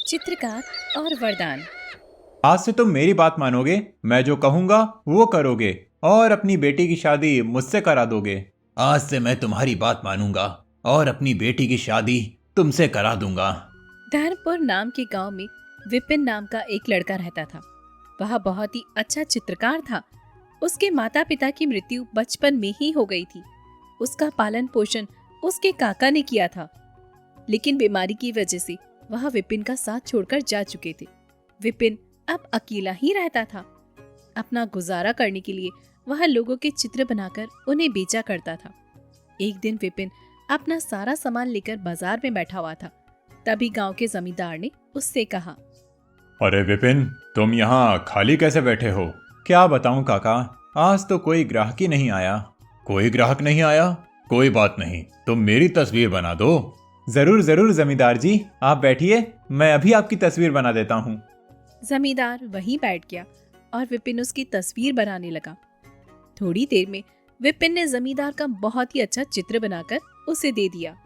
चित्रकार और वरदान। आज से तुम मेरी बात मानोगे, मैं जो कहूंगा वो करोगे और अपनी बेटी की शादी मुझसे करा दोगे। आज से मैं तुम्हारी बात मानूंगा और अपनी बेटी की शादी तुमसे करा दूंगा। धर्मपुर नाम के गांव में विपिन नाम का एक लड़का रहता था। वह बहुत ही अच्छा चित्रकार था। उसके माता पिता की मृत्यु बचपन में ही हो गई थी। उसका पालन पोषण उसके काका ने किया था, लेकिन बीमारी की वजह से वह विपिन का साथ छोड़कर जा चुके थे। विपिन अब अकेला ही रहता था। अपना गुजारा करने के लिए वह लोगों के चित्र बनाकर उन्हें बेचा करता था। एक दिन विपिन अपना सारा सामान लेकर बाजार में बैठा हुआ था। तभी गांव के जमींदार ने उससे कहा, अरे विपिन, तुम यहाँ खाली कैसे बैठे हो? क्या बताऊं काका, आज तो कोई ग्राहक ही नहीं आया। कोई ग्राहक नहीं आया? कोई बात नहीं, तुम मेरी तस्वीर बना दो। जरूर जरूर जमींदार जी, आप बैठिए, मैं अभी आपकी तस्वीर बना देता हूँ। जमींदार वहीं बैठ गया और विपिन उसकी तस्वीर बनाने लगा। थोड़ी देर में विपिन ने जमींदार का बहुत ही अच्छा चित्र बनाकर उसे दे दिया।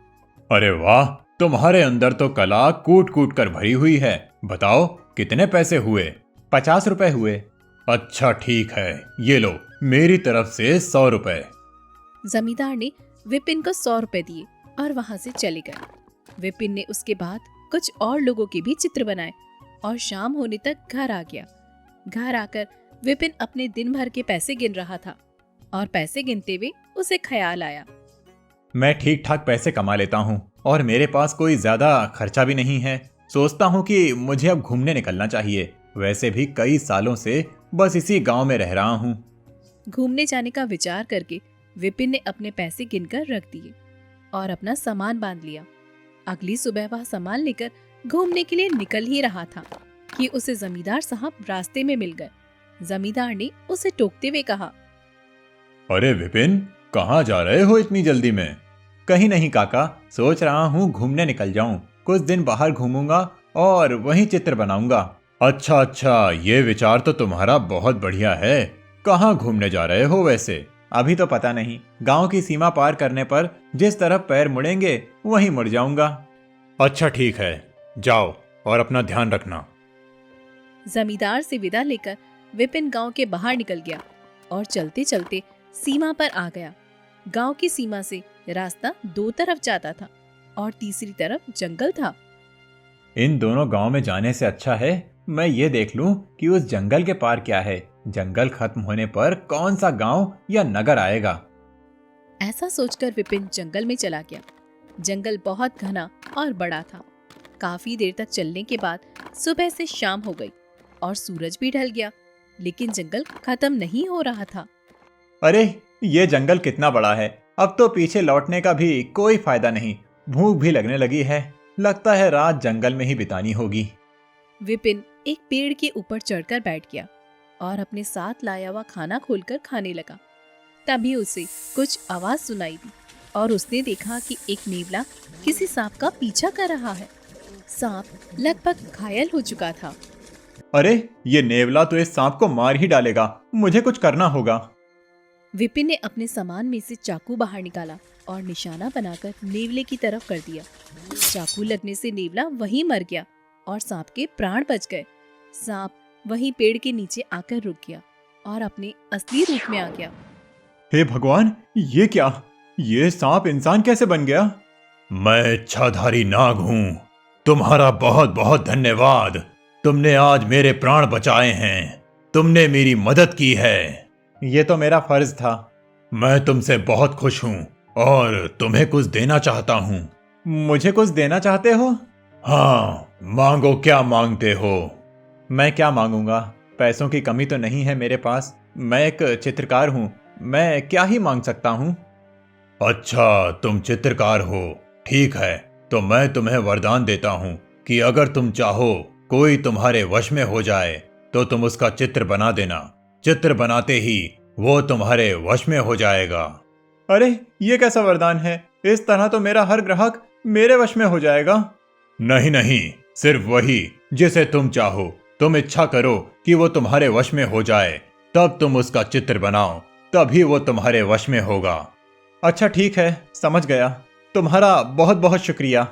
अरे वाह, तुम्हारे अंदर तो कला कूट कूट कर भरी हुई है। बताओ कितने पैसे हुए? 50 रुपए हुए। अच्छा ठीक है, ये लो मेरी तरफ से 100 रुपए। जमींदार ने विपिन को 100 रुपए दिए और वहां से चले गए। विपिन ने उसके बाद कुछ और लोगों के भी चित्र बनाए और शाम होने तक घर आ गया। घर आकर विपिन अपने दिन भर के पैसे गिन रहा था और पैसे गिनते हुए उसे ख्याल आया, मैं ठीक ठाक पैसे कमा लेता हूँ और मेरे पास कोई ज्यादा खर्चा भी नहीं है। सोचता हूँ कि मुझे अब घूमने निकलना चाहिए। वैसे भी कई सालों से बस इसी गांव में रह रहा हूँ। घूमने जाने का विचार करके विपिन ने अपने पैसे गिनकर रख दिए और अपना सामान बांध लिया। अगली सुबह वह सामान लेकर घूमने के लिए निकल ही रहा था कि उसे जमींदार साहब रास्ते में मिल गए। जमींदार ने उसे टोकते हुए कहा, अरे विपिन, कहाँ जा रहे हो इतनी जल्दी में? कहीं नहीं काका, सोच रहा हूँ घूमने निकल जाऊं। कुछ दिन बाहर घूमूंगा और वहीं चित्र बनाऊंगा। अच्छा अच्छा, ये विचार तो तुम्हारा बहुत बढ़िया है। कहाँ घूमने जा रहे हो वैसे? अभी तो पता नहीं, गांव की सीमा पार करने पर जिस तरफ पैर मुड़ेंगे वहीं मुड़ जाऊंगा। अच्छा ठीक है, जाओ और अपना ध्यान रखना। जमींदार से विदा लेकर विपिन गांव के बाहर निकल गया और चलते चलते सीमा पर आ गया। गांव की सीमा से रास्ता दो तरफ जाता था और तीसरी तरफ जंगल था। इन दोनों गांव में जाने से अच्छा है मैं ये देख लूं कि उस जंगल के पार क्या है। जंगल खत्म होने पर कौन सा गांव या नगर आएगा। ऐसा सोचकर विपिन जंगल में चला गया। जंगल बहुत घना और बड़ा था। काफी देर तक चलने के बाद सुबह से शाम हो गई और सूरज भी ढल गया, लेकिन जंगल खत्म नहीं हो रहा था। अरे ये जंगल कितना बड़ा है, अब तो पीछे लौटने का भी कोई फायदा नहीं। भूख भी लगने लगी है, लगता है रात जंगल में ही बितानी होगी। विपिन एक पेड़ के ऊपर चढ़कर बैठ गया और अपने साथ लाया हुआ खाना खोलकर खाने लगा। तभी उसे कुछ आवाज सुनाई दी और उसने देखा कि एक नेवला किसी सांप का पीछा कर रहा है। सांप लगभग घायल हो चुका था। अरे ये नेवला तो इस सांप को मार ही डालेगा, मुझे कुछ करना होगा। विपिन ने अपने सामान में से चाकू बाहर निकाला और निशाना बनाकर नेवले की तरफ कर दिया। चाकू लगने से नेवला वहीं मर गया और सांप के प्राण बच गए। सांप वहीं पेड़ के नीचे आकर रुक गया और अपने असली रूप में आ गया। हे भगवान, ये क्या? ये सांप इंसान कैसे बन गया? मैं इच्छाधारी नाग हूँ। तुम्हारा बहुत बहुत धन्यवाद। तुमने आज मेरे प्राण बचाए हैं। तुमने मेरी मदद की है। ये तो मेरा फर्ज था। मैं तुमसे बहुत खुश हूँ और तुम्हें कुछ देना चाहता हूँ। मुझे कुछ देना चाहते हो? हाँ, मांगो, क्या मांगते हो? मैं क्या मांगूंगा? पैसों की कमी तो नहीं है मेरे पास। मैं एक चित्रकार हूँ, मैं क्या ही मांग सकता हूँ। अच्छा, तुम चित्रकार हो, ठीक है। तो मैं तुम्हें वरदान देता हूँ कि अगर तुम चाहो कोई तुम्हारे वश में हो जाए तो तुम उसका चित्र बना देना। चित्र बनाते ही वो तुम्हारे वश में हो जाएगा। अरे ये कैसा वरदान है? इस तरह तो मेरा हर ग्राहक मेरे वश में हो जाएगा। नहीं नहीं, सिर्फ वही जिसे तुम चाहो। तुम इच्छा करो कि वो तुम्हारे वश में हो जाए, तब तुम उसका चित्र बनाओ, तभी वो तुम्हारे वश में होगा। अच्छा ठीक है, समझ गया। तुम्हारा बहुत बहुत शुक्रिया।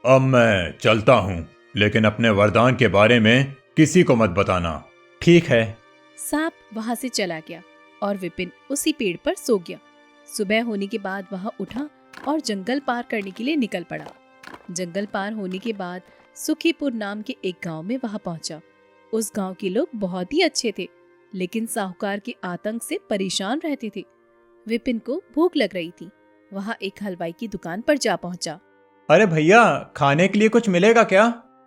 अब मैं चलता हूँ। लेकिन अपने वरदान के बारे में किसी को मत बताना। ठीक है। सांप वहां से चला गया और विपिन उसी पेड़ पर सो गया। सुबह होने के बाद वह उठा और जंगल पार करने के लिए निकल पड़ा। जंगल पार होने के बाद सुखीपुर नाम के एक गांव में वह पहुंचा। उस गांव के लोग बहुत ही अच्छे थे, लेकिन साहूकार के आतंक से परेशान रहते थे। विपिन को भूख लग रही थी। वह एक हलवाई की दुकान पर जा पहुंचा। अरे भैया, खाने के लिए कुछ मिलेगा क्या?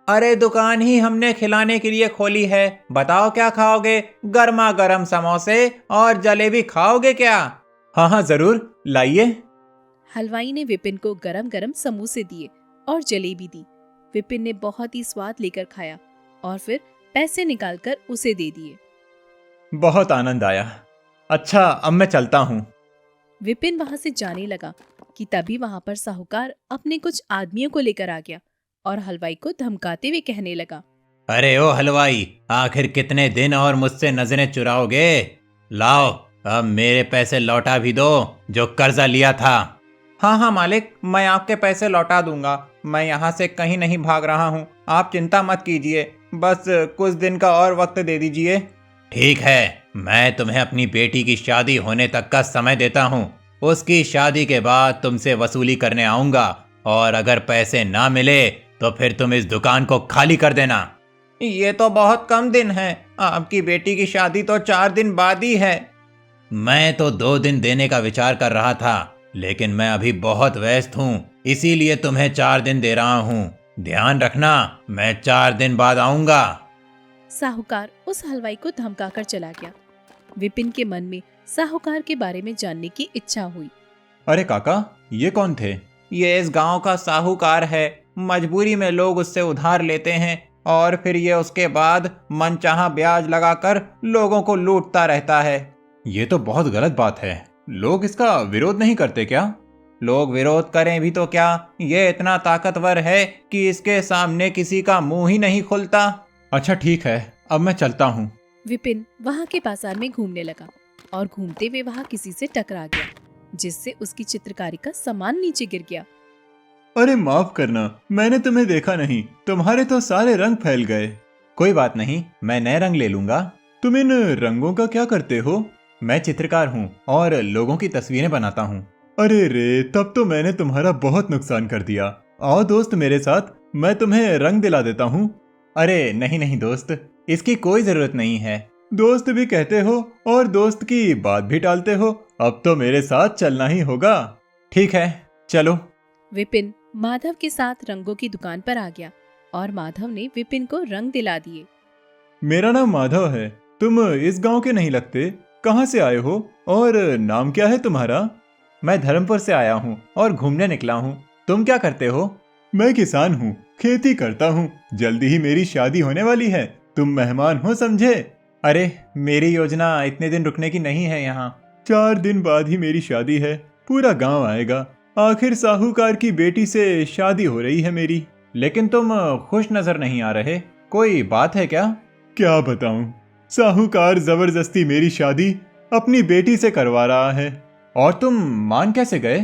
अरे दुकान ही हमने खिलाने के लिए खोली है, बताओ क्या खाओगे? गर्मा गर्म समोसे और जलेबी खाओगे क्या? हाँ हाँ जरूर, लाइए। हलवाई ने विपिन को गरम गरम समोसे दिए और जलेबी दी। विपिन ने बहुत ही स्वाद लेकर खाया और फिर पैसे निकालकर उसे दे दिए। बहुत आनंद आया। अच्छा, अब मैं चलता हूँ। विपिन वहां से जाने लगा कि तभी वहां पर साहूकार अपने कुछ आदमियों को लेकर आ गया और हलवाई को धमकाते हुए कहने लगा, अरे ओ हलवाई, आखिर कितने दिन और मुझसे नजरें चुराओगे? लाओ, अब मेरे पैसे लौटा भी दो जो कर्जा लिया था। हाँ हाँ मालिक, मैं आपके पैसे लौटा दूंगा। मैं यहाँ से कहीं नहीं भाग रहा हूँ, आप चिंता मत कीजिए, बस कुछ दिन का और वक्त दे दीजिए। ठीक है, मैं तुम्हें अपनी बेटी की शादी होने तक का समय देता हूँ। उसकी शादी के बाद तुमसे वसूली करने आऊंगा और अगर पैसे ना मिले तो फिर तुम इस दुकान को खाली कर देना। ये तो बहुत कम दिन है, आपकी बेटी की शादी तो 4 दिन बाद ही है। मैं तो 2 दिन देने का विचार कर रहा था, लेकिन मैं अभी बहुत व्यस्त हूँ, इसीलिए तुम्हें 4 दिन दे रहा हूँ। ध्यान रखना, मैं 4 दिन बाद आऊंगा। साहूकार उस हलवाई को धमकाकर चला गया। विपिन के मन में साहूकार के बारे में जानने की इच्छा हुई। अरे काका, ये कौन थे? ये इस गांव का साहूकार है। मजबूरी में लोग उससे उधार लेते हैं और फिर ये उसके बाद मनचाहा ब्याज लगाकर लोगों को लूटता रहता है। ये तो बहुत गलत बात है। लोग इसका विरोध नहीं करते क्या? लोग विरोध करें भी तो क्या, ये इतना ताकतवर है कि इसके सामने किसी का मुंह ही नहीं खुलता। अच्छा ठीक है, अब मैं चलता हूँ। विपिन वहां के बाजार में घूमने लगा और घूमते हुए वहां किसी से टकरा गया, जिससे उसकी चित्रकारी का सामान नीचे गिर गया। अरे माफ करना, मैंने तुम्हें देखा नहीं, तुम्हारे तो सारे रंग फैल गए। कोई बात नहीं, मैं नए रंग ले लूंगा। तुम इन रंगों का क्या करते हो? मैं चित्रकार हूँ और लोगों की तस्वीरें बनाता हूँ। अरे रे, तब तो मैंने तुम्हारा बहुत नुकसान कर दिया। आओ दोस्त मेरे साथ, मैं तुम्हें रंग दिला देता हूँ। अरे नहीं नहीं दोस्त, इसकी कोई जरूरत नहीं है। दोस्त भी कहते हो और दोस्त की बात भी टालते हो। अब तो मेरे साथ चलना ही होगा। ठीक है, चलो। विपिन माधव के साथ रंगों की दुकान पर आ गया और माधव ने विपिन को रंग दिला दिए। मेरा नाम माधव है, तुम इस गांव के नहीं लगते। कहाँ से आए हो और नाम क्या है तुम्हारा? मैं धर्मपुर से आया हूँ और घूमने निकला हूँ। तुम क्या करते हो? मैं किसान हूँ, खेती करता हूँ। जल्दी ही मेरी शादी होने वाली है, तुम मेहमान हो समझे। अरे मेरी योजना इतने दिन रुकने की नहीं है यहाँ। 4 दिन बाद ही मेरी शादी है, पूरा गांव आएगा। आखिर साहूकार की बेटी से शादी हो रही है मेरी। लेकिन तुम खुश नजर नहीं आ रहे, कोई बात है क्या? क्या बताऊं, साहूकार जबरदस्ती मेरी शादी अपनी बेटी से करवा रहा है। और तुम मान कैसे गए?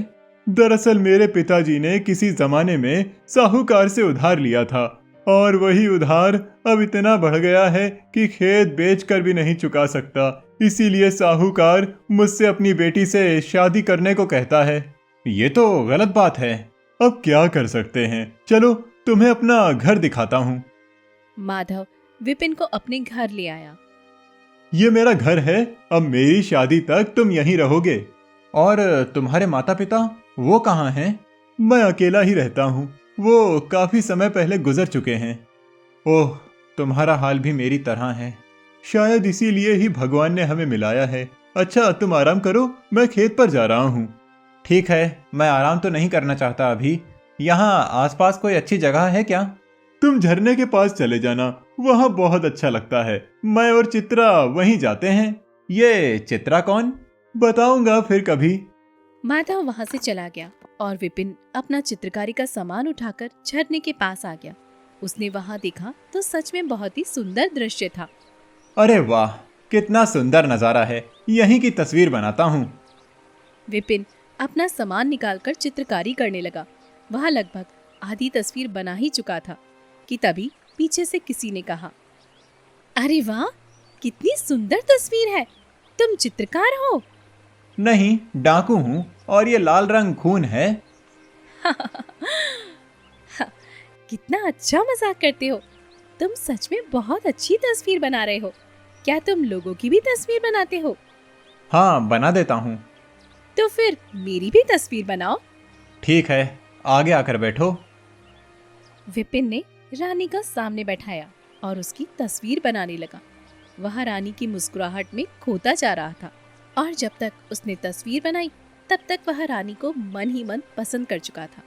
दरअसल मेरे पिताजी ने किसी जमाने में साहूकार से उधार लिया था और वही उधार अब इतना बढ़ गया है कि खेत बेचकर भी नहीं चुका सकता। इसीलिए साहूकार मुझसे अपनी बेटी से शादी करने को कहता है। ये तो गलत बात है। अब क्या कर सकते हैं, चलो तुम्हें अपना घर दिखाता हूँ। माधव विपिन को अपने घर ले आया। ये मेरा घर है, अब मेरी शादी तक तुम यहीं रहोगे। और तुम्हारे माता पिता, वो कहाँ हैं? मैं अकेला ही रहता हूँ, वो काफी समय पहले गुजर चुके हैं। ओह, तुम्हारा हाल भी मेरी तरह है। शायद इसीलिए ही भगवान ने हमें मिलाया है। अच्छा तुम आराम करो, मैं खेत पर जा रहा हूँ। ठीक है, मैं आराम तो नहीं करना चाहता अभी। यहाँ आसपास कोई अच्छी जगह है क्या? तुम झरने के पास चले जाना, वहाँ बहुत अच्छा लगता है। मैं और चित्रा वहीं जाते हैं। ये चित्रा कौन? बताऊंगा फिर कभी। माधव वहां से चला गया और विपिन अपना चित्रकारी का सामान उठाकर झरने के पास आ गया। उसने वहां देखा तो सच में बहुत ही सुंदर दृश्य था। अरे वाह, कितना सुंदर नजारा है, यहीं की तस्वीर बनाता हूँ। विपिन अपना सामान निकालकर चित्रकारी करने लगा। वह लगभग आधी तस्वीर बना ही चुका था कि तभी पीछे से किसी ने कहा, अरे वाह, कितनी सुंदर तस्वीर है, तुम चित्रकार हो? नहीं, डाकू हूँ, और ये लाल रंग खून है। कितना अच्छा मजाक करते हो, तुम सच में बहुत अच्छी तस्वीर बना रहे हो। क्या तुम लोगों की भी तस्वीर बनाते हो? हाँ, बना देता हूँ। तो फिर मेरी भी तस्वीर बनाओ। ठीक है, आगे आकर बैठो। विपिन ने रानी का सामने बैठाया और उसकी तस्वीर बनाने लगा। वह रानी की मुस्कुराहट में खोता जा रहा था और जब तक उसने तस्वीर बनाई तब तक वह रानी को मन ही मन पसंद कर चुका था।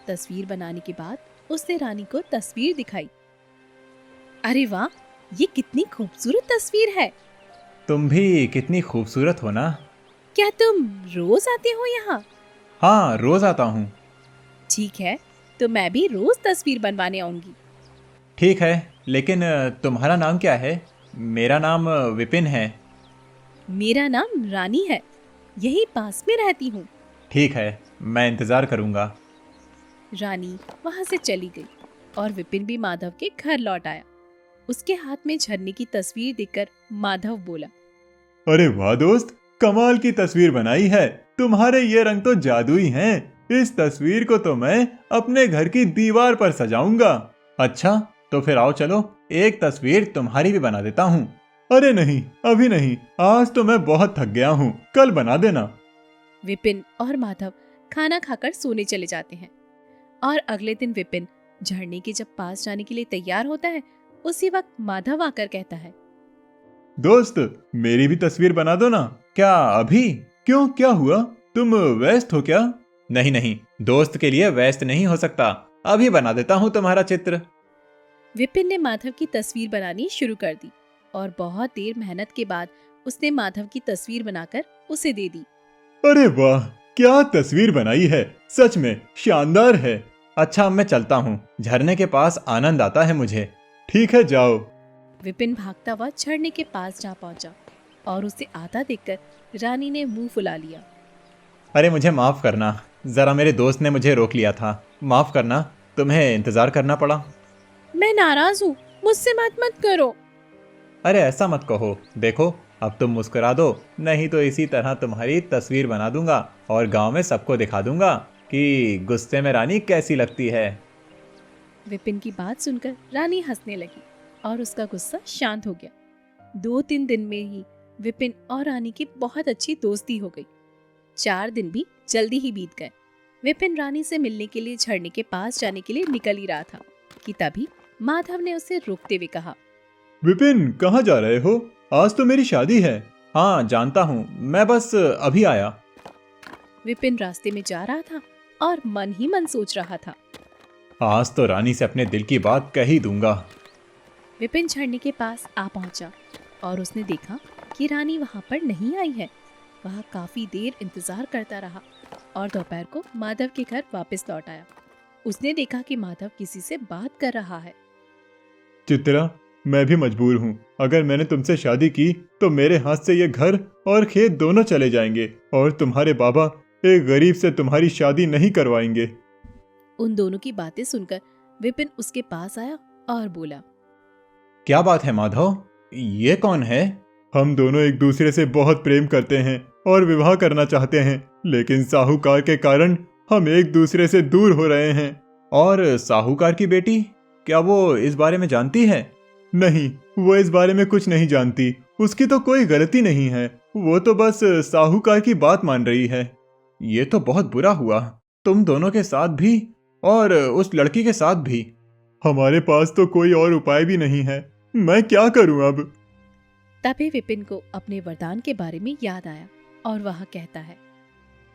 तस्वीर बनाने के बाद उसने रानी को तस्वीर दिखाई। अरे वाह, ये कितनी खूबसूरत तस्वीर है। तुम भी कितनी खूबसूरत हो ना। क्या तुम रोज आते हो यहाँ? हाँ, रोज आता हूँ। ठीक है, तो मैं भी रोज तस्वीर बनवाने आऊंगी। ठीक है, लेकिन तुम्हारा नाम क्या है? मेरा नाम विपिन है। मेरा नाम रानी है, यही पास में रहती हूँ। ठीक है, मैं इंतजार करूंगा। रानी वहां से चली गई और विपिन भी माधव के घर लौट आया। उसके हाथ में झरने की तस्वीर देखकर माधव बोला, अरे वाह दोस्त, कमाल की तस्वीर बनाई है। तुम्हारे ये रंग तो जादुई हैं। इस तस्वीर को तो मैं अपने घर की दीवार पर सजाऊंगा। अच्छा, तो फिर आओ चलो, एक तस्वीर तुम्हारी भी बना देता हूँ। अरे नहीं, अभी नहीं, आज तो मैं बहुत थक गया हूँ, कल बना देना। विपिन और माधव खाना खाकर सोने चले जाते हैं और अगले दिन विपिन झरने के जब पास जाने के लिए तैयार होता है, उसी वक्त माधव आकर कहता है, दोस्त, मेरी भी तस्वीर बना दो ना। क्या अभी? क्यों, क्या हुआ? तुम व्यस्त हो क्या? नहीं नहीं, दोस्त के लिए व्यस्त नहीं हो सकता। अभी बना देता हूँ तुम्हारा चित्र। विपिन ने माधव की तस्वीर बनानी शुरू कर दी और बहुत देर मेहनत के बाद उसने माधव की तस्वीर बनाकर उसे दे दी। अरे वाह, क्या तस्वीर बनाई है, सच में शानदार है। अच्छा, अब मैं चलता हूँ, झरने के पास आनंद आता है मुझे। ठीक है, जाओ। विपिन भागता हुआ झरने के पास जा पहुंचा और उसे आता देखकर रानी ने मुंह फुला लिया। अरे मुझे माफ करना, जरा मेरे दोस्त ने मुझे रोक लिया था। माफ करना, तुम्हें इंतजार करना पड़ा। मैं नाराज हूँ, मुझसे मत करो। अरे ऐसा मत कहो, देखो अब तुम मुस्कुरा दो, नहीं तो इसी तरह तुम्हारी तस्वीर बना दूंगा और गांव में सबको दिखा दूंगा कि गुस्से में रानी कैसी लगती है। विपिन की बात सुनकर रानी हंसने लगी और उसका गुस्सा शांत हो गया। 2-3 दिन में ही विपिन और रानी की बहुत अच्छी दोस्ती हो गई। 4 दिन भी जल्दी ही बीत गए। विपिन रानी से मिलने के लिए झरने के पास जाने के लिए निकल ही रहा था कि तभी माधव ने उसे रोकते हुए कहा, विपिन, कहाँ जा रहे हो? आज तो मेरी शादी है। हाँ जानता हूँ, मैं बस अभी आया। विपिन रास्ते में जा रहा था और मन ही मन सोच रहा था, आज तो रानी से अपने दिल की बात कह ही दूंगा। विपिन झरने के पास आ पहुंचा और उसने देखा कि रानी वहां पर नहीं आई है। वह काफी देर इंतजार करता रहा और दोपहर को माधव के घर वापस लौट आया। उसने देखा कि माधव किसी से बात कर रहा है। चित्रा, मैं भी मजबूर हूँ। अगर मैंने तुमसे शादी की तो मेरे हाथ से ये घर और खेत दोनों चले जाएंगे और तुम्हारे बाबा एक गरीब से तुम्हारी शादी नहीं करवाएंगे। उन दोनों की बातें सुनकर विपिन उसके पास आया और बोला, क्या बात है माधव, ये कौन है? हम दोनों एक दूसरे से बहुत प्रेम करते हैं और विवाह करना चाहते हैं, लेकिन साहूकार के कारण हम एक दूसरे से दूर हो रहे हैं। और साहूकार की बेटी, क्या वो इस बारे में जानती है? नहीं, वो इस बारे में कुछ नहीं जानती। उसकी तो कोई गलती नहीं है, वो तो बस साहूकार की बात मान रही है। ये तो बहुत बुरा हुआ, तुम दोनों के साथ भी और उस लड़की के साथ भी। हमारे पास तो कोई और उपाय भी नहीं है, मैं क्या करूं अब? तभी विपिन को अपने वरदान के बारे में याद आया और वह कहता है,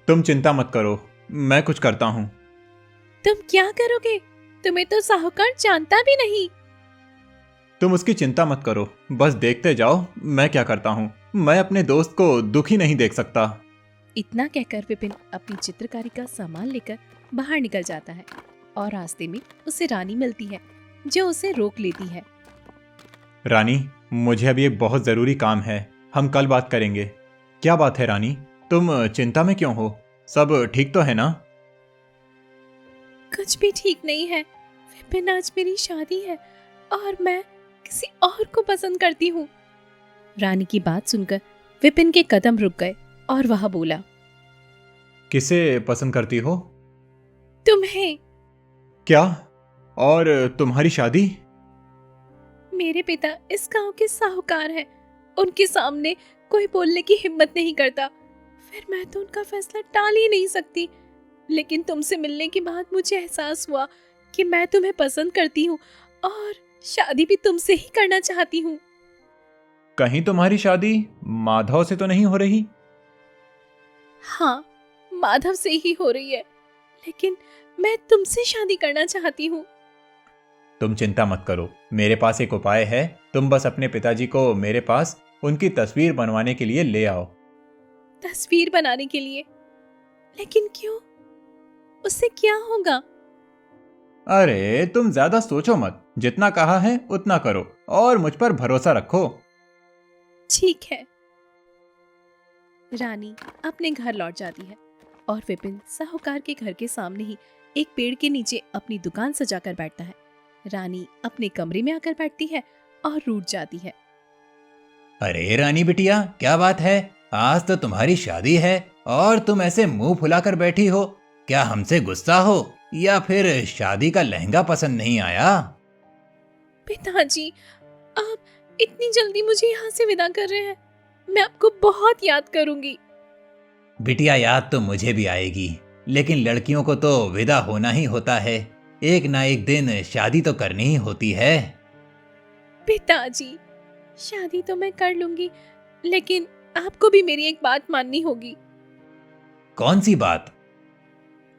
तुम चिंता मत करो, मैं कुछ करता हूँ। तुम क्या करोगे? तुम्हें तो साहूकार जानता भी नहीं। तुम उसकी चिंता मत करो, बस देखते जाओ मैं क्या करता हूँ। मैं अपने दोस्त को दुखी नहीं देख सकता। इतना कहकर विपिन अपनी चित्रकारी का सामान लेकर बाहर निकल जाता है और रास्ते में उसे रानी मिलती है जो उसे रोक लेती है। रानी, मुझे अभी एक बहुत जरूरी काम है, हम कल बात करेंगे। क्या बात है रानी, तुम चिंता में क्यों हो? सब ठीक तो है ना? कुछ भी ठीक नहीं है विपिन, आज मेरी शादी है और मैं किसी और को पसंद करती हूँ। रानी की बात सुनकर विपिन के कदम रुक गए और वह बोला, किसे पसंद करती हो? तुम्हें। क्या? और तुम्हारी शादी? मेरे पिता इस गांव के साहूकार हैं। उनके सामने कोई बोलने की हिम्मत नहीं करता। फिर मैं तो उनका फैसला टाल ही नहीं सकती। लेकिन तुमसे मिलने के बाद मुझे एहसास हुआ कि मैं तुम्हें पसंद करती हूँ और शादी भी तुमसे ही करना चाहती हूँ। कहीं तुम्हारी शादी माधव से तो नहीं हो रही? हाँ, माधव से ही हो रही है, लेकिन मैं तुमसे शादी करना चाहती हूँ। तुम चिंता मत करो, मेरे पास एक उपाय है। तुम बस अपने पिताजी को मेरे पास उनकी तस्वीर बनवाने के लिए ले आओ। तस्वीर बनाने के लिए? लेकिन क्यों? उससे क्या होगा? अरे तुम ज्यादा सोचो मत, जितना कहा है उतना करो और मुझ पर भरोसा रखो। ठीक है। रानी अपने घर लौट जाती है और विपिन साहूकार के घर के सामने ही एक पेड़ के नीचे अपनी दुकान सजाकर बैठता है। रानी अपने कमरे में आकर बैठती है और रूठ जाती है। अरे रानी बिटिया, क्या बात है? आज तो तुम्हारी शादी है और तुम ऐसे मुंह फुलाकर बैठी हो। क्या हमसे गुस्सा हो या फिर शादी का लहंगा पसंद नहीं आया? पिताजी, आप इतनी जल्दी मुझे यहाँ से विदा कर रहे हैं? मैं आपको बहुत याद करूंगी। बिटिया, याद तो मुझे भी आएगी, लेकिन लड़कियों को तो विदा होना ही होता है। एक ना एक दिन शादी तो करनी ही होती है। पिताजी, शादी तो मैं कर लूंगी, लेकिन आपको भी मेरी एक बात माननी होगी। कौन सी बात?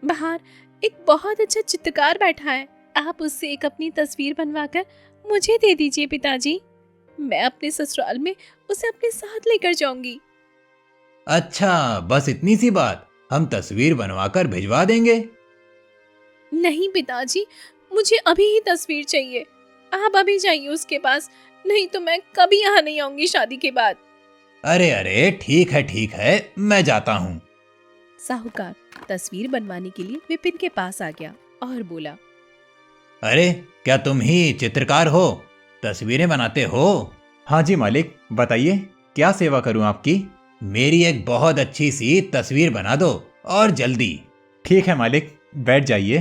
बाहर एक बहुत अच्छा चित्रकार बैठा है। आप उससे एक अपनी तस्वीर बनवाकर मुझे दे दीजिए पिताजी। मैं अपने ससुराल में उसे अपने साथ लेकर जाऊंगी। अच्छा, बस इतनी सी बात? हम तस्वीर बनवाकर भिजवा देंगे। नहीं पिताजी, मुझे अभी ही तस्वीर चाहिए। आप अभी जाइए उसके पास, नहीं तो मैं कभी यहाँ नहीं आऊंगी शादी के बाद। अरे अरे, ठीक है, मैं जाता हूँ। साहूकार तस्वीर बनवाने के लिए विपिन के पास आ गया और बोला, अरे, क्या तुम ही चित्रकार हो? तस्वीरें बनाते हो? हाँ जी मालिक, बताइए क्या सेवा करूं आपकी? मेरी एक बहुत अच्छी सी तस्वीर बना दो और जल्दी। ठीक है मालिक, बैठ जाइए।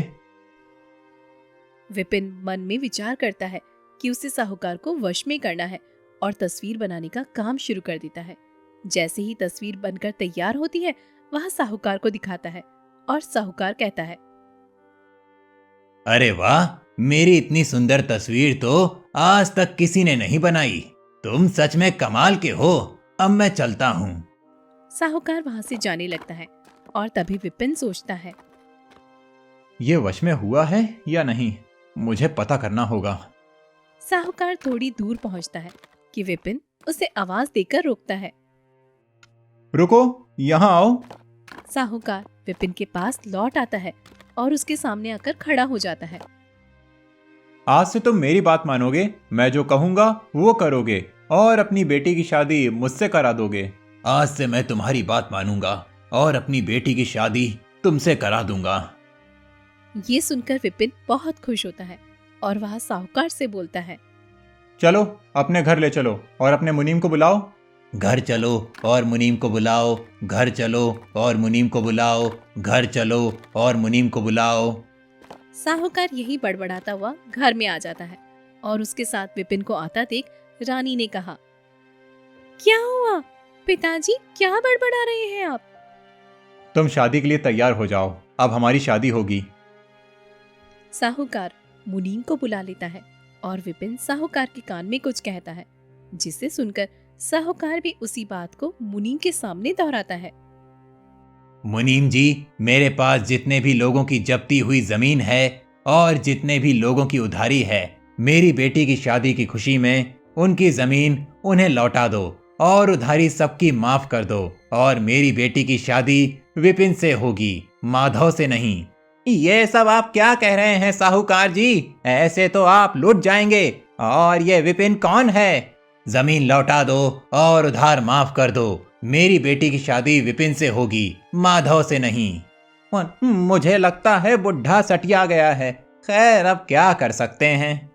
विपिन मन में विचार करता है कि उसे साहूकार को वश में करना है और तस्वीर बनाने का काम शुरू कर देता है। जैसे ही तस्वीर बनकर तैयार होती है, वह साहूकार को दिखाता है और साहूकार कहता है, अरे वाह, मेरी इतनी सुंदर तस्वीर तो आज तक किसी ने नहीं बनाई। तुम सच में कमाल के हो। अब मैं चलता हूँ। साहूकार वहां से जाने लगता है और तभी विपिन सोचता है, ये वश में हुआ है या नहीं, मुझे पता करना होगा। साहूकार थोड़ी दूर पहुंचता है कि विपिन उसे आवाज देकर रोकता है। रुको, यहाँ आओ। साहूकार विपिन के पास लौट आता है और उसके सामने आकर खड़ा हो जाता है। आज से तुम मेरी बात मानोगे, मैं जो कहूंगा वो करोगे और अपनी बेटी की शादी मुझसे करा दोगे। आज से मैं तुम्हारी बात मानूंगा और अपनी बेटी की शादी तुमसे करा दूंगा। ये सुनकर विपिन बहुत खुश होता है और वह साहूकार से बोलता है, चलो अपने घर ले चलो और अपने मुनीम को बुलाओ। घर चलो और मुनीम को बुलाओ, घर चलो और मुनीम को बुलाओ, घर चलो और मुनीम को बुलाओ। साहूकार यही बड़बड़ाता हुआ घर में आ जाता है और उसके साथ विपिन को आता देख रानी ने कहा, क्या हुआ पिताजी, क्या बड़बड़ा रहे हैं आप? तुम शादी के लिए तैयार हो जाओ, अब हमारी शादी होगी। साहूकार मुनीम को बुला लेता है और विपिन साहूकार के कान में कुछ कहता है, जिसे सुनकर साहूकार भी उसी बात को मुनीम के सामने दोहराता है। मुनीम जी, मेरे पास जितने भी लोगों की जब्ती हुई जमीन है और जितने भी लोगों की उधारी है, मेरी बेटी की शादी की खुशी में उनकी जमीन उन्हें लौटा दो और उधारी सबकी माफ कर दो और मेरी बेटी की शादी विपिन से होगी, माधव से नहीं। ये सब आप क्या कह रहे हैं साहूकार जी? ऐसे तो आप लुट जाएंगे। और ये विपिन कौन है? जमीन लौटा दो और उधार माफ कर दो। मेरी बेटी की शादी विपिन से होगी, माधव से नहीं। मुझे लगता है बुढ़ा सटिया गया है। खैर अब क्या कर सकते हैं।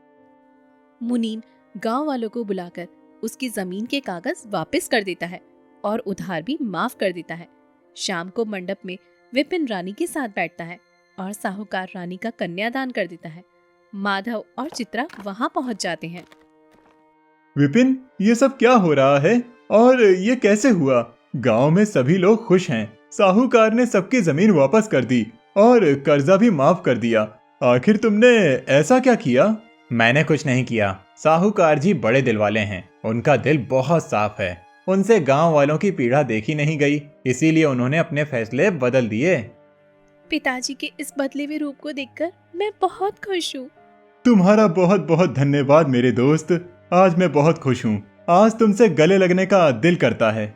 मुनीम गांव वालों को बुलाकर उसकी जमीन के कागज वापस कर देता है और उधार भी माफ कर देता है। शाम को मंडप में विपिन रानी के साथ बैठता है और साहूकार रानी का कन्यादान कर देता है। माधव और चित्रा वहां पहुंच जाते हैं। विपिन, ये सब क्या हो रहा है और ये कैसे हुआ? गांव में सभी लोग खुश हैं। साहूकार ने सबकी जमीन वापस कर दी और कर्जा भी माफ कर दिया। आखिर तुमने ऐसा क्या किया? मैंने कुछ नहीं किया। साहूकार जी बड़े दिल वाले हैं, उनका दिल बहुत साफ है। उनसे गांव वालों की पीड़ा देखी नहीं गई, इसीलिए उन्होंने अपने फैसले बदल दिए। पिताजी के इस बदले हुए रूप को देखकर मैं बहुत खुश हूँ। तुम्हारा बहुत बहुत धन्यवाद मेरे दोस्त। आज मैं बहुत खुश हूँ। आज तुमसे गले लगने का दिल करता है।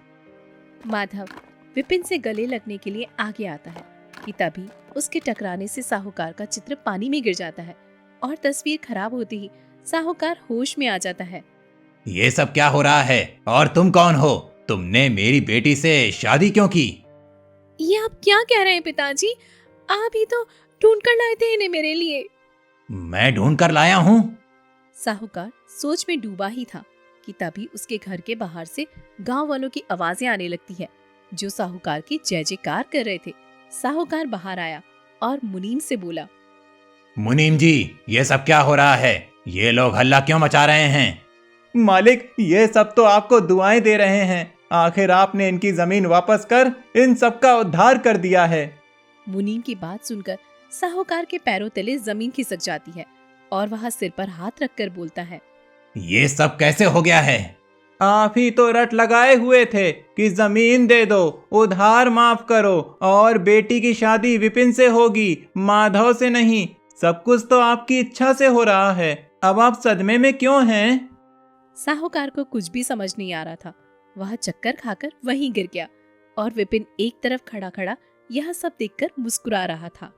माधव विपिन से गले लगने के लिए आगे आता है कि तभी उसके टकराने से साहूकार का चित्र पानी में गिर जाता है और तस्वीर खराब होते ही साहूकार होश में आ जाता है। ये सब क्या हो रहा है और तुम कौन हो? तुमने मेरी बेटी से शादी क्यों की? ये आप क्या कह रहे हैं पिताजी? आप ही तो ढूंढ कर लाए थे इन्हें मेरे लिए। मैं ढूंढ कर लाया हूँ। साहूकार सोच में डूबा ही था कि तभी उसके घर के बाहर से गांव वालों की आवाजें आने लगती है जो साहूकार की जय जयकार कर रहे थे। साहूकार बाहर आया और मुनीम से बोला, मुनीम जी, ये सब क्या हो रहा है? ये लोग हल्ला क्यों मचा रहे हैं? मालिक, ये सब तो आपको दुआएं दे रहे हैं। आखिर आपने इनकी जमीन वापस कर इन सब का उद्धार कर दिया है। मुनीम की बात सुनकर साहूकार के पैरों तले जमीन खिसक जाती है और वह सिर पर हाथ रखकर बोलता है, ये सब कैसे हो गया है? आप ही तो रट लगाए हुए थे कि जमीन दे दो, उधार माफ करो और बेटी की शादी विपिन से होगी, माधव से नहीं। सब कुछ तो आपकी इच्छा से हो रहा है। अब आप सदमे में क्यों हैं? साहूकार को कुछ भी समझ नहीं आ रहा था। वह चक्कर खाकर वहीं गिर गया और विपिन एक तरफ खड़ा खड़ा यह सब देखकर मुस्कुरा रहा था।